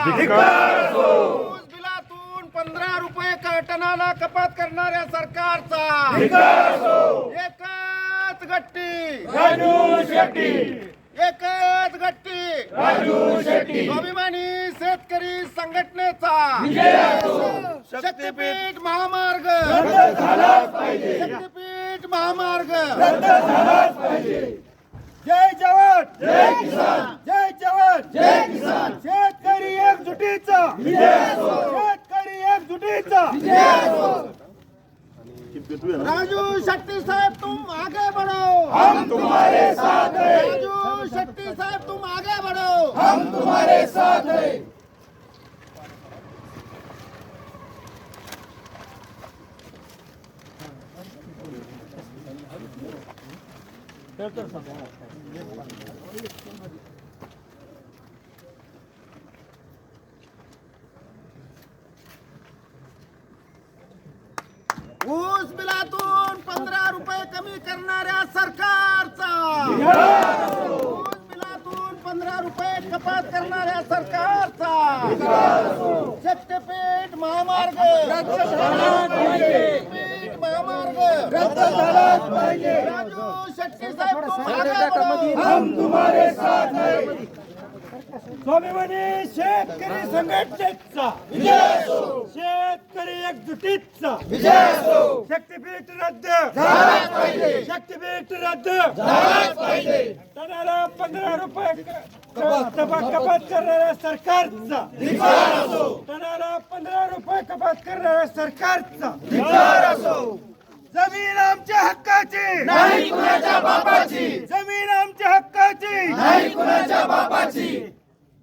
ऊस बिलातून 15 रुपये टनाला कपात करणाऱ्या सरकारचा एकच गट्टी एकच गट्टी स्वाभिमानी शेतकरी संघटनेचा शक्तीपीठ महामार्ग शक्तीपीठ महामार्ग जय जवान जय किसान, जय जवान जय किसान. शेतकरी एकजुटीचा शेतकरी एकजुटीचा. राजू शक्ति साहब तुम आगे बढ़ो, हम तुम्हारे साथ हैं. राजू शक्ति साहब तुम आगे बढ़ो, हम तुम्हारे साथ हैं. ऊस बिलातून 15 रुपये कमी करणाऱ्या सरकारचा ऊस बिलातून 15 रुपये कपात करणाऱ्या सरकारचा शक्तीपीठ महामार्ग शक्तीपीठ महामार्ग राजू शक्ती साहेब तुम आगे बढ़ो, हम तुम्हारे साथ हैं. स्वाभिमानी शेतकरी संघटनेचा शेतकरी एकजुटीचा शक्तीपीठ रद्द शक्तीपीठ रद्द टनाला 15 रुपये कपात करणाऱ्या सरकारचा टनाला 15 रुपये कपात करणाऱ्या सरकारचा जमीन आमच्या हक्काची नाही कुणाच्या बापाची, जमीन आमच्या हक्काची नाही कुणाच्या बापाची.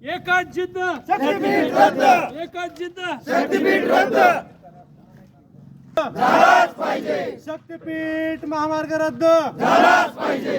एकच जिद्द शक्तीपीठ रद्द एकच जिद्द शक्तीपीठ रद्द झालाच पाहिजे, शक्तीपीठ महामार्ग रद्द झालाच पाहिजे.